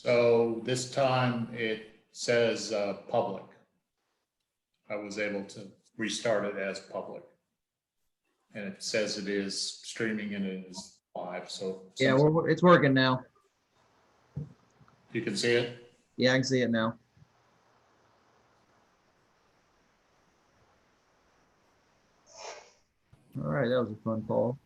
So this time it says public. I was able to restart it as public. And it says it is streaming and it is live. So Yeah, it's working now. you can see it. Yeah, I can see it now. All right, that was a fun call.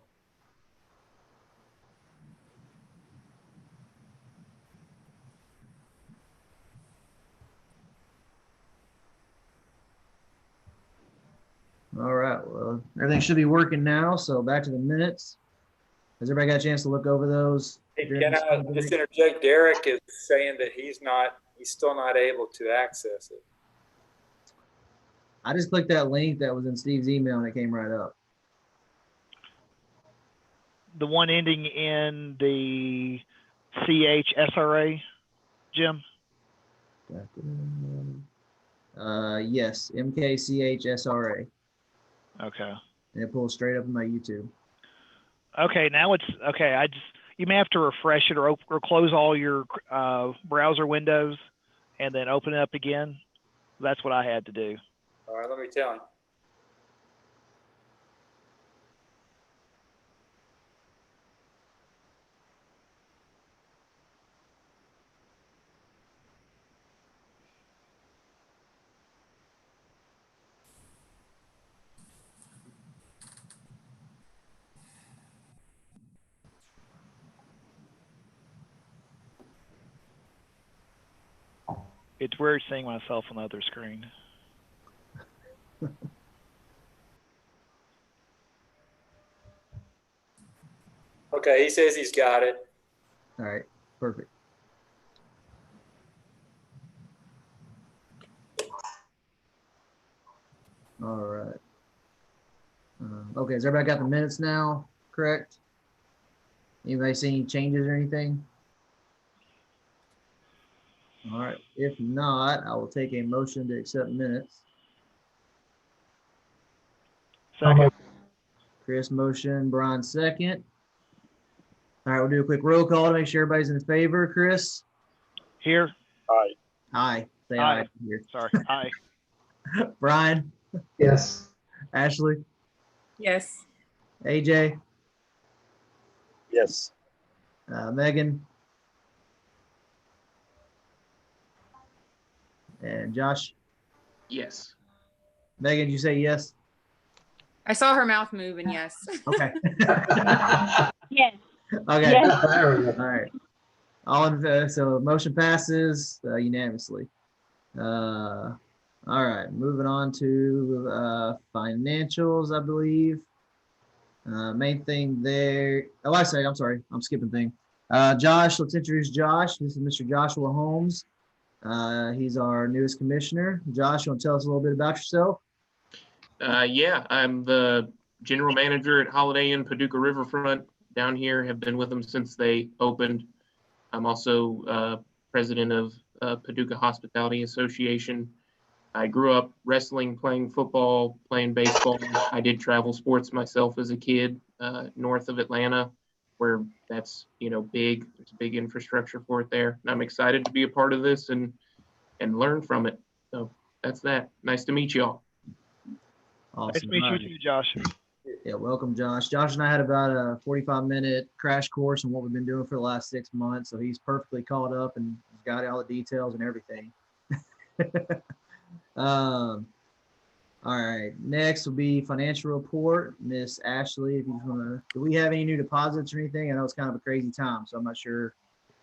All right, well, everything should be working now. So back to the minutes. Has everybody got a chance to look over those? Hey, can I just interject? Derek is saying that he's still not able to access it. I just clicked that link that was in Steve's email and it came right up. The one ending in the CHSRA, Jim? Yes, MKCHSRA. Okay. And it pulls straight up in my YouTube. Okay, now it's okay. You may have to refresh it or close all your browser windows and then open it up again. That's what I had to do. All right, let me tell him. It's weird seeing myself on the other screen. Okay, he says he's got it. All right, perfect. All right. Okay, has everybody got the minutes now? Correct? Anybody see any changes or anything? All right. If not, I will take a motion to accept minutes. Second. Chris motion, Brian second. All right, we'll do a quick roll call to make sure everybody's in favor. Chris? Here. Aye. Aye. Say Aye. aye. Here. Sorry. Aye. Brian? Yes. Ashley? Yes. AJ? Yes. Megan? And Josh? Yes. Megan, did you say yes? I saw her mouth move and yes. Okay. Yes. Okay. Yes. There we go. All right. All in, so motion passes unanimously. All right, moving on to financials, I believe. Main thing there. Oh, I'm sorry. I'm skipping thing. Josh, let's introduce Josh. This is Mr. Joshua Holmes. He's our newest commissioner. Josh, you want to tell us a little bit about yourself? Yeah, I'm the general manager at Holiday Inn Paducah Riverfront down here. Have been with them since they opened. I'm also president of Paducah Hospitality Association. I grew up wrestling, playing football, playing baseball. I did travel sports myself as a kid north of Atlanta, where that's big. There's a big infrastructure for it there. And I'm excited to be a part of this and learn from it. So that's that. Nice to meet y'all. Awesome. Nice to meet you too, Josh. Yeah, welcome, Josh. Josh and I had about a 45-minute crash course on what we've been doing for the last 6 months. So he's perfectly caught up and got all the details and everything. All right, next will be financial report. Miss Ashley, if you just want to, do we have any new deposits or anything? I know it's kind of a crazy time, so I'm not sure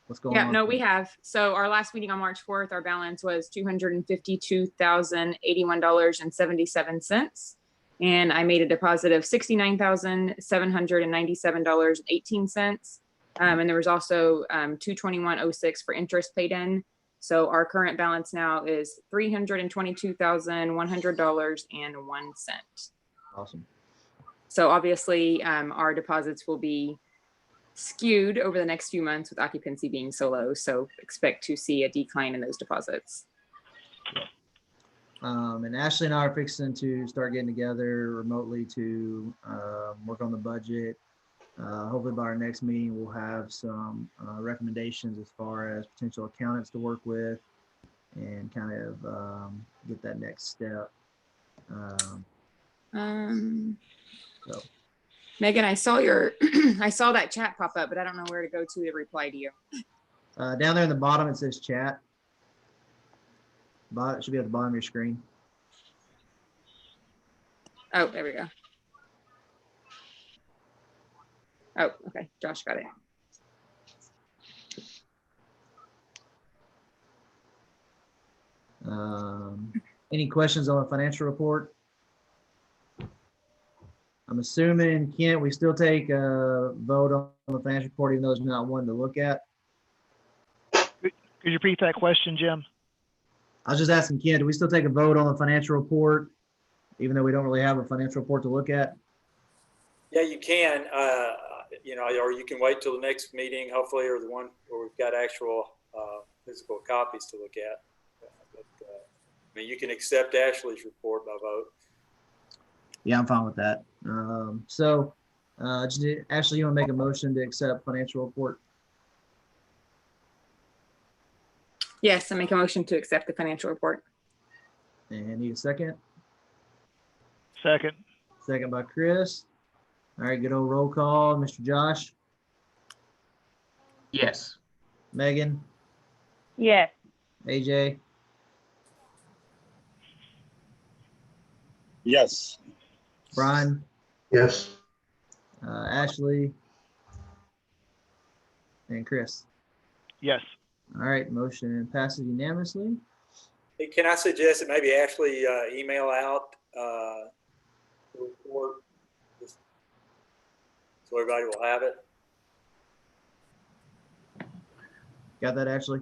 what's going on. Yeah, no, we have. So our last meeting on March 4th, our balance was $252,081.77. And I made a deposit of $69,797.18. And there was also $221.06 for interest paid in. So our current balance now is $322,100.01. Awesome. So obviously our deposits will be skewed over the next few months with occupancy being so low. So expect to see a decline in those deposits. And Ashley and I are fixing to start getting together remotely to work on the budget Hopefully by our next meeting, we'll have some recommendations as far as potential accountants to work with and kind of get that next step. So. Megan, I saw your, I saw that chat pop up, but I don't know where to go to reply to you. Down there in the bottom, it says chat. It should be at the bottom of your screen. Oh, there we go. Oh, okay. Josh got it. Any questions on the financial report? I'm assuming, Kent, we still take a vote on the financial report, even though it's not one to look at. Could you repeat that question, Jim? I was just asking Kent, do we still take a vote on the financial report, even though we don't really have a financial report to look at? Yeah, you can, or you can wait till the next meeting, hopefully, or the one where we've got actual physical copies to look at. I mean, you can accept Ashley's report by vote. Yeah, I'm fine with that. Ashley, you want to make a motion to accept financial report? Yes, I make a motion to accept the financial report. And need a second? Second. Second by Chris. All right, good old roll call. Mr. Josh? Yes. Megan? Yes. AJ? Yes. Brian? Yes. Ashley? And Chris? Yes. All right, motion passes unanimously. Hey, can I suggest that maybe Ashley email out the report so everybody will have it? Got that, Ashley?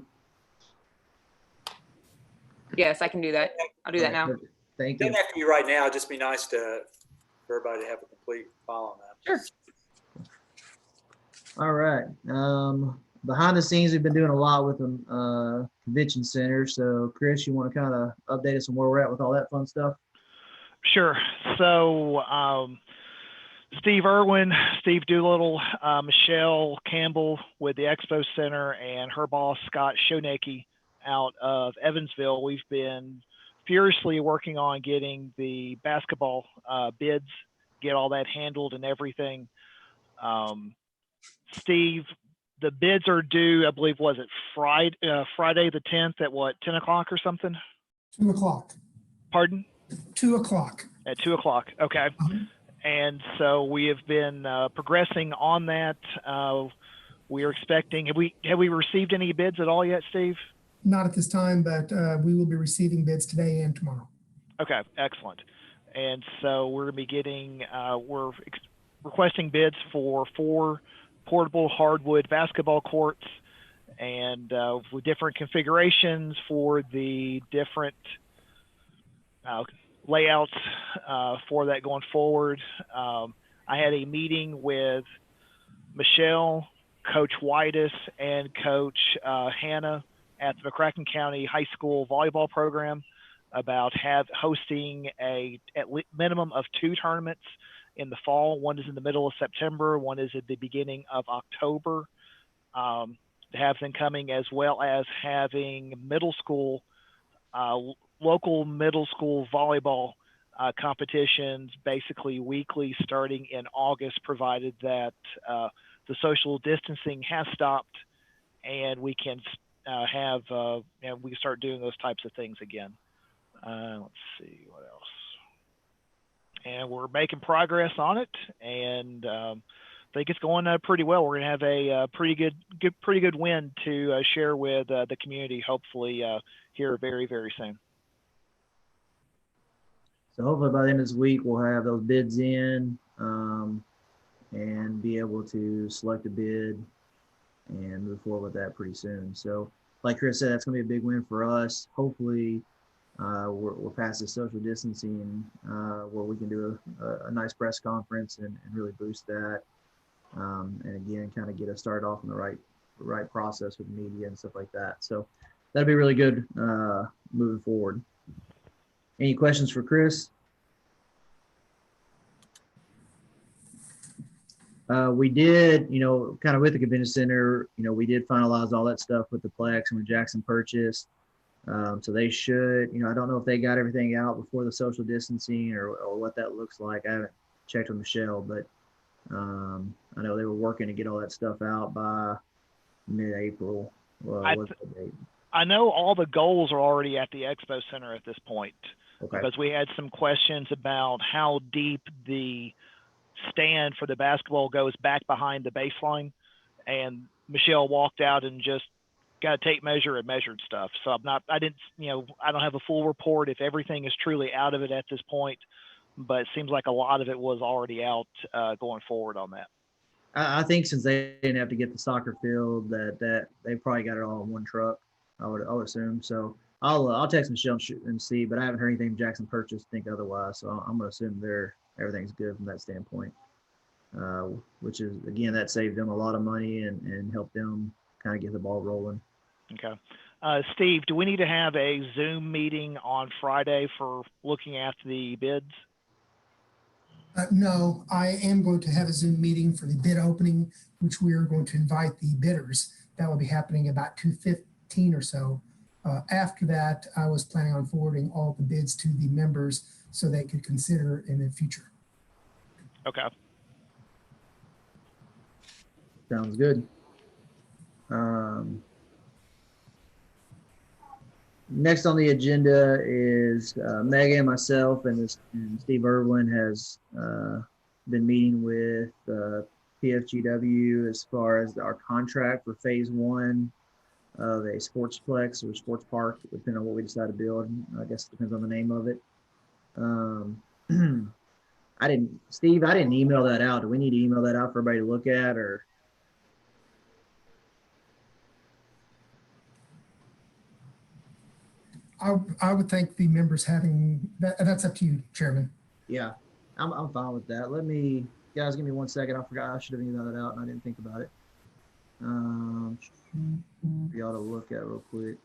Yes, I can do that. I'll do that now. Thank It doesn't you. have to be right now. Just be nice for everybody to have a complete file on that. Sure. All right. Behind the scenes, we've been doing a lot with the convention center. So, Chris, you want to kind of update us on where we're at with all that fun stuff? Sure. So, Steve Irwin, Steve Doolittle, Michelle Campbell with the Expo Center, and her boss, Scott Shonecki, out of Evansville. We've been furiously working on getting the basketball bids, get all that handled and everything. Steve, the bids are due, I believe, was it Friday the 10th at what, 10 o'clock or something? 2 o'clock. Pardon? 2 o'clock. At 2 o'clock. Okay. And so we have been progressing on that. We are expecting, have we received any bids at all yet, Steve? Not at this time, but we will be receiving bids today and tomorrow. Okay, excellent. And so we're going to be getting, requesting bids for 4 portable hardwood basketball courts and with different configurations for the different layouts for that going forward. I had a meeting with Michelle, Coach Whitus, and Coach Hannah at the McCracken County High School volleyball program about hosting at minimum of 2 tournaments in the fall. One is in the middle of September, one is at the beginning of October. To have them coming, as well as having middle school, local middle school volleyball competitions basically weekly starting in August, provided that the social distancing has stopped and we can we can start doing those types of things again. Let's see what else. And we're making progress on it, and I think it's going pretty well. We're going to have a pretty good win to share with the community, hopefully here very, very soon. So hopefully by the end of this week, we'll have those bids in and be able to select a bid and move forward with that pretty soon. So like Chris said, that's going to be a big win for us. Hopefully we're past the social distancing where we can do a nice press conference and really boost that. And again, kind of get us started off in the right process with media and stuff like that. So that'd be really good moving forward. Any questions for Chris? We did, kind of with the convention center, we did finalize all that stuff with the Plex and with Jackson Purchase. So they should, I don't know if they got everything out before the social distancing or what that looks like. I haven't checked with Michelle, but I know they were working to get all that stuff out by mid-April. What's the date? I know all the goals are already at the Expo Center at this point. Okay. Because we had some questions about how deep the stand for the basketball goes back behind the baseline, and Michelle walked out and just got a tape measure and measured stuff. So I don't have a full report if everything is truly out of it at this point, but it seems like a lot of it was already out going forward on that. I think since they didn't have to get the soccer field, that they probably got it all in one truck. I would assume. So I'll text Michelle and see, but I haven't heard anything from Jackson Purchase to think otherwise. So I'm gonna assume everything's good from that standpoint. Which is, again, that saved them a lot of money and helped them kind of get the ball rolling. Okay. Steve, do we need to have a Zoom meeting on Friday for looking at the bids? No, I am going to have a Zoom meeting for the bid opening, which we are going to invite the bidders. That will be happening about 2:15 or so. After that, I was planning on forwarding all the bids to the members so they could consider in the future. Okay. Sounds good. Next on the agenda is Megan, myself, and Steve Irwin has been meeting with PFGW as far as our contract for phase 1 of a sportsplex or sports park, depending on what we decide to build. I guess it depends on the name of it. Steve, I didn't email that out. Do we need to email that out for everybody to look at, or? I would think the members having that's up to you, Chairman. Yeah, I'm fine with that. Guys, give me 1 second. I forgot I should have emailed that out and I didn't think about it. For y'all to look at real quick.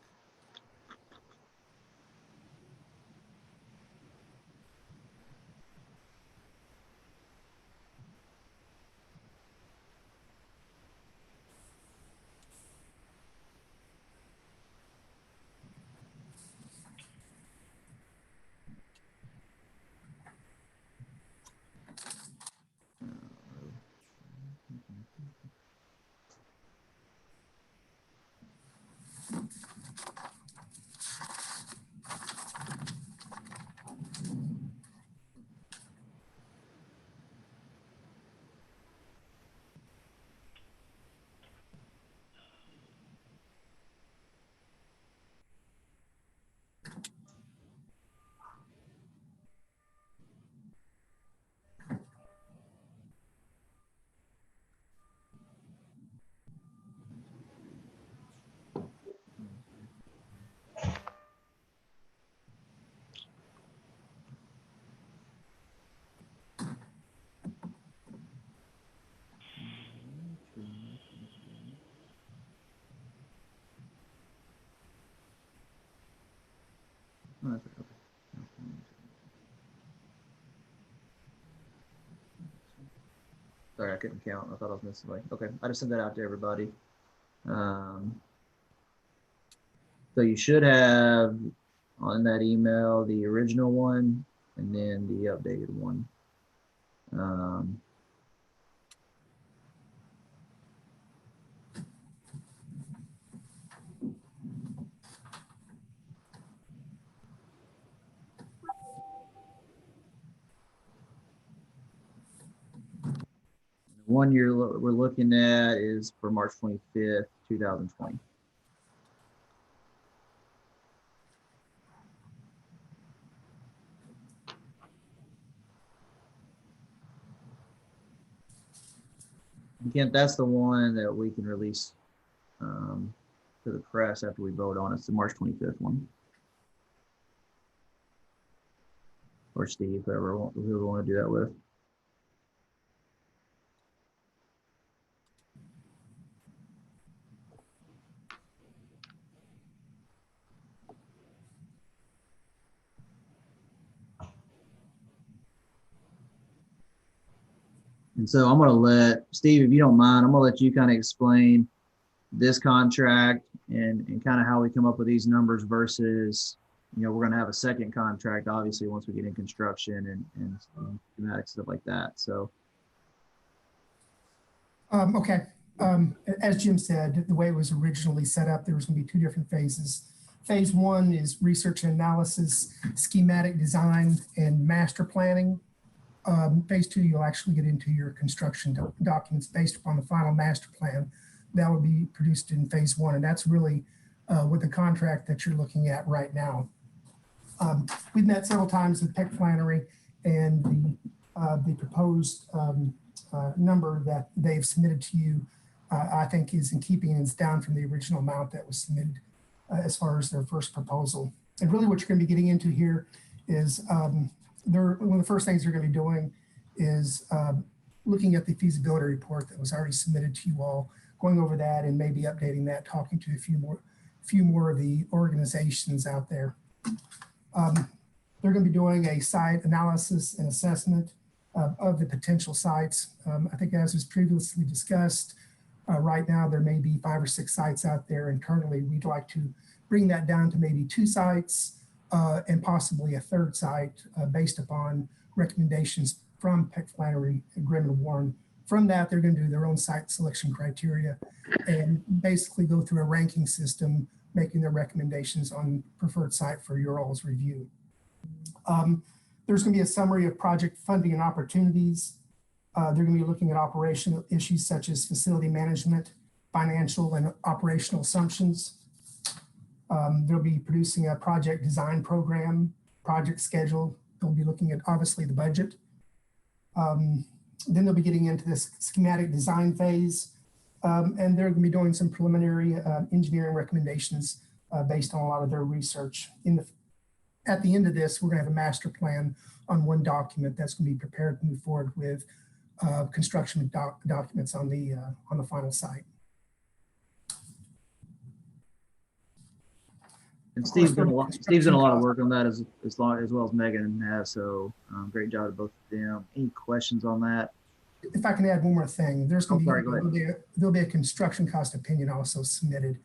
Sorry, I couldn't count. I thought I was missing somebody. Okay, I just sent that out to everybody. So you should have on that email the original one and then the updated one. The one we're looking at is for March 25th, 2020. Again, that's the one that we can release to the press after we vote on it. It's the March 25th one. Or Steve, whoever we want to do that with. And so I'm gonna let, Steve, if you don't mind, I'm gonna let you kind of explain this contract and kind of how we come up with these numbers versus, you know, we're gonna have a second contract, obviously, once we get in construction and schematic stuff like that, so. Okay. As Jim said, the way it was originally set up, there was going to be two different phases. Phase one is research and analysis, schematic design, and master planning. Phase two, you'll actually get into your construction documents based upon the final master plan that will be produced in phase one. And that's really with the contract that you're looking at right now. We've met several times with Peck Flannery, and the proposed number that they've submitted to you, I think is in keeping, and it's down from the original amount that was submitted as far as their first proposal. And really what you're going to be getting into here is one of the first things they're going to be doing is looking at the feasibility report that was already submitted to you all, going over that and maybe updating that, talking to a few more of the organizations out there. They're going to be doing a site analysis and assessment of the potential sites. I think as was previously discussed, right now there may be 5 or 6 sites out there internally. We'd like to bring that down to maybe 2 sites and possibly a third site based upon recommendations from Peck Flannery, Grimm and Warren. From that, they're going to do their own site selection criteria and basically go through a ranking system, making their recommendations on preferred site for your all's review. There's going to be a summary of project funding and opportunities. They're going to be looking at operational issues such as facility management, financial and operational assumptions. They'll be producing a project design program, project schedule. They'll be looking at obviously the budget. Then they'll be getting into this schematic design phase. And they're going to be doing some preliminary engineering recommendations based on a lot of their research. At the end of this, we're going to have a master plan on one document that's going to be prepared to move forward with construction documents on the final site. And Steve's done a lot of work on that as well as Megan has. So great job to both of them. Any questions on that? If I can add one more thing, there'll be a construction cost opinion also submitted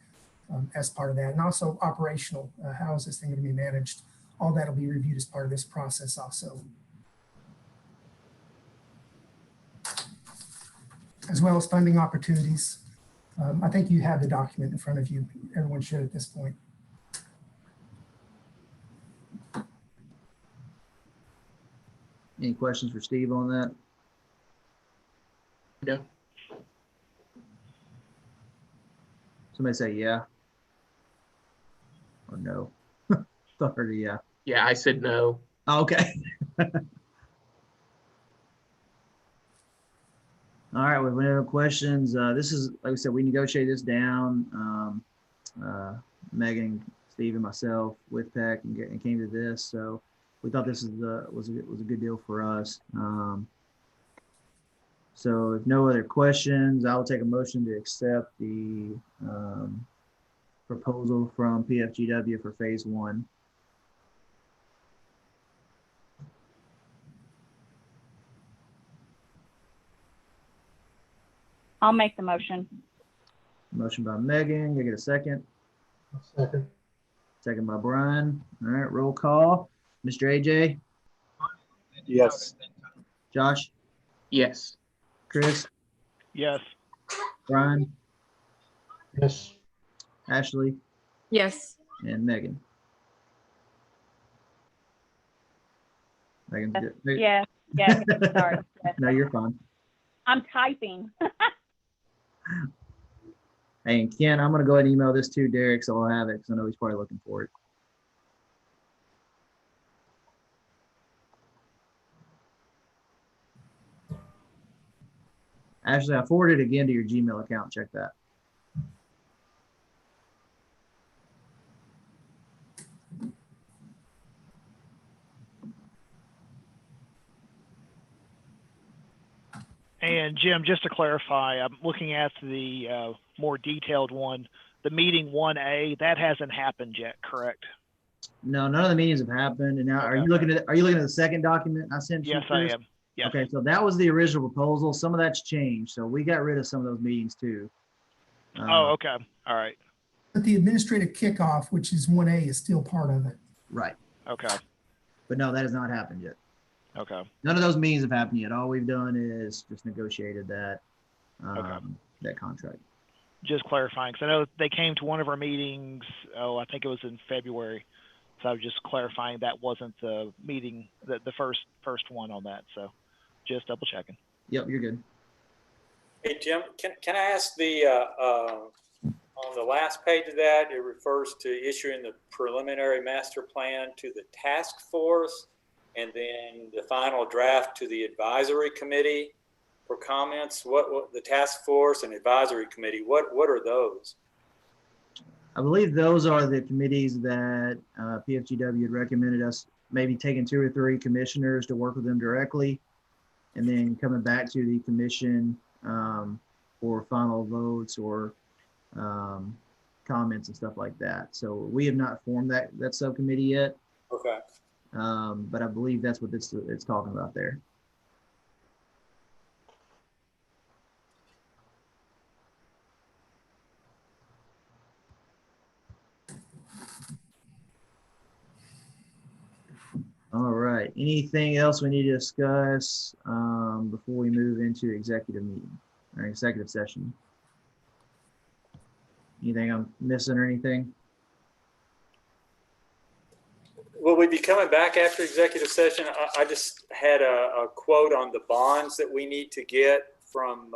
as part of that, and also operational. How is this thing going to be managed? All that will be reviewed as part of this process also, as well as funding opportunities. I think you have the document in front of you. Everyone should at this point. Any questions for Steve on that? No. Somebody say yeah or no. Sorry, yeah. Yeah, I said no. Oh, okay. All right, we have no questions. This is, like I said, we negotiated this down. Megan, Steve, and myself with Peck and came to this. So we thought this was a good deal for us. So if no other questions, I will take a motion to accept the proposal from PFGW for phase 1. I'll make the motion. Motion by Megan. Can I get a second? Second. Second by Brian. All right, roll call. Mr. AJ? Yes. Josh? Yes. Chris? Yes. Brian? Yes. Ashley? Yes. And Megan? Megan's good. Yeah. Sorry. Yes. No, you're fine. I'm typing. Hey, and Ken, I'm going to go ahead and email this to Derek so I'll have it because I know he's probably looking for it. Ashley, I forwarded it again to your Gmail account. Check that. And Jim, just to clarify, I'm looking at the more detailed one, the meeting 1A, that hasn't happened yet, correct? No, none of the meetings have happened. And now, are you looking at the second document I sent you? Yes, I am. Yes. Okay, so that was the original proposal. Some of that's changed, so we got rid of some of those meetings too. Oh, okay. All right. But the administrative kickoff, which is 1A, is still part of it. Right, Okay. but no, that has not happened yet. Okay. None of those meetings have happened yet. All we've done is just negotiated that, Okay. that contract. Just clarifying, because I know they came to one of our meetings. Oh, I think it was in February. So I was just clarifying that wasn't the meeting, the first one on that. So just double checking. Yep, you're good. Hey, Jim, can I ask on the last page of that, it refers to issuing the preliminary master plan to the task force and then the final draft to the advisory committee for comments. What the task force and advisory committee, what are those? I believe those are the committees that PFGW had recommended us maybe taking 2 or 3 commissioners to work with them directly and then coming back to the commission for final votes or comments and stuff like that. So we have not formed that subcommittee yet. Okay. But I believe that's what it's talking about there. All right. Anything else we need to discuss before we move into executive meeting or executive session? Anything I'm missing or anything? Will we be coming back after executive session? I just had a quote on the bonds that we need to get from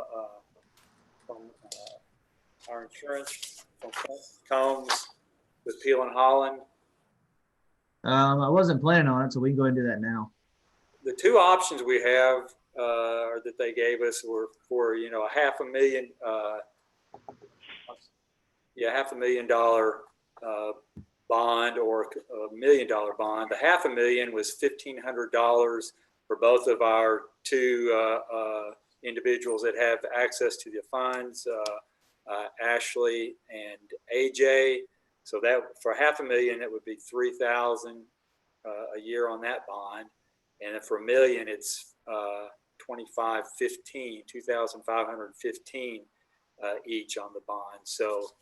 our insurance from Combs with Peel and Holland. I wasn't planning on it, so we can go ahead and do that now. The 2 options we have or that they gave us were for, a $500,000, $500,000 bond or $1 million bond. The $500,000 was $1,500 for both of our 2 individuals that have access to the funds, Ashley and AJ. So that for $500,000, it would be $3,000 a year on that bond, and then for $1 million, it's $2,515 each on the bond. So,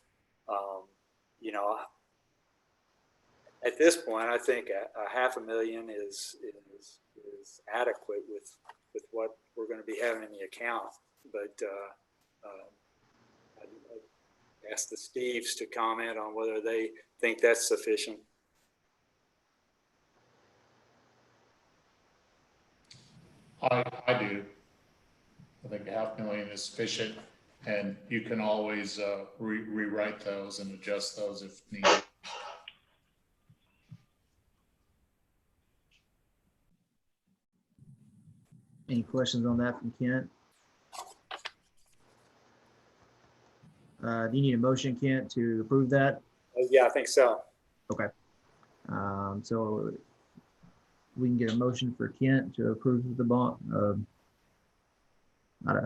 at this point, I think a $500,000 is adequate with what we're going to be having in the account. But I'd ask the Steves to comment on whether they think that's sufficient. I do. I think $500,000 is sufficient, and you can always rewrite those and adjust those if needed. Any questions on that from Kent? Do you need a motion, Kent, to approve that? Yeah, I think so. Okay. So we can get a motion for Kent to approve the bond.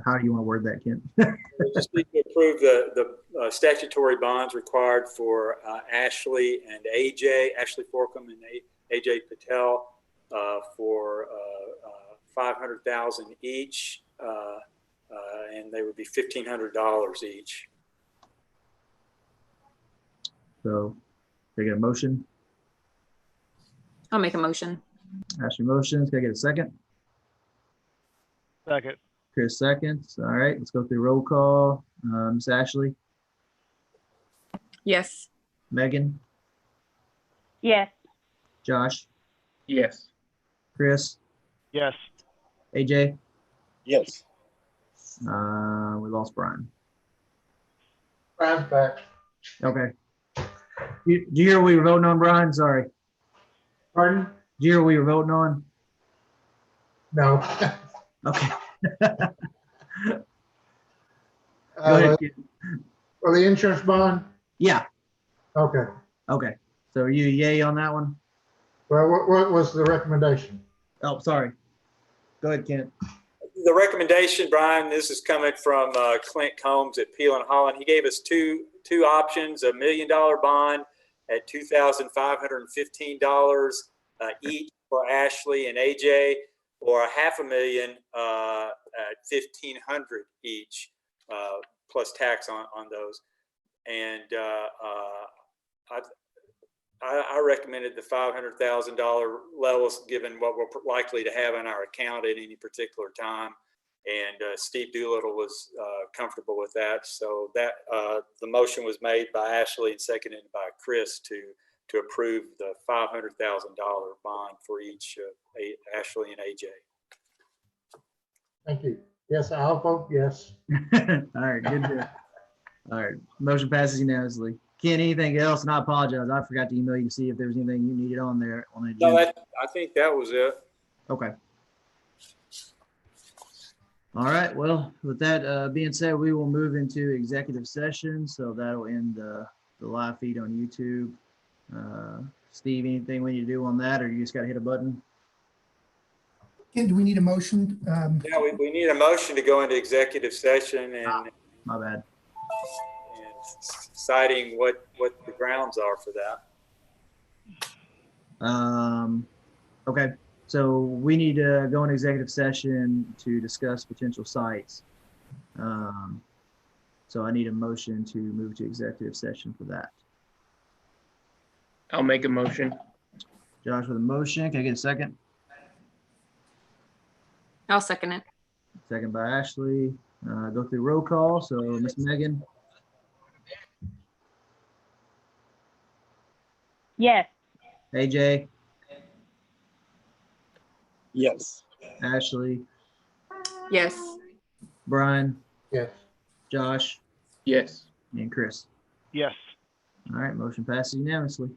How do you want to word that, Kent? We just need to approve the statutory bonds required for Ashley and AJ, Ashley Forkham and AJ Patel for $500,000 each, and they would be $1,500 each. So, can I get a motion? I'll make a motion. Ashley motions. Can I get a second? Second. Chris seconds. All right, let's go through roll call. Miss Ashley, Yes. Megan, Yes. Josh, Yes. Chris, Yes. AJ. Yes. We lost Brian. Brian's back. Okay. Do you hear what we were voting on, Brian? Sorry. Pardon? Do you hear what we were voting on? No. Okay. Go ahead. Kid. For the insurance bond? Yeah. Okay. Okay. So are you yay on that one? Well, what was the recommendation? Oh, sorry. Go ahead, Kent. The recommendation, Brian, this is coming from Clint Combs at Peel and Holland. He gave us two options: $1 million bond at $2,515 each for Ashley and AJ, or $500,000 at $1,500 each, plus tax on those. And I recommended the $500,000 levels, given what we're likely to have in our account at any particular time. And Steve Doolittle was comfortable with that. So that the motion was made by Ashley and seconded by Chris to approve the $500,000 bond for each Ashley and AJ. Thank you. Yes, I'll vote yes. All right, good deal. All right, motion passes unanimously. Ken, anything else? And I apologize, I forgot to email you to see if there was anything you needed on there on the No, agenda. I think that was it. Okay. All right, well, with that being said, we will move into executive session. So that'll end the live feed on YouTube. Steve, anything we need to do on that, or you just got to hit a button? Ken, do we need a motion? Yeah, we need a motion to go into executive session and My bad. citing what the grounds are for that. Okay, so we need to go into executive session to discuss potential sites. So I need a motion to move to executive session for that. I'll make a motion. Josh with a motion. Can I get a second? I'll second it. Second by Ashley. Go through roll call. So Miss Megan, Yes. AJ, Yes. Ashley, Yes. Brian, Yes. Josh, Yes. and Chris. Yes. All right, motion passes unanimously.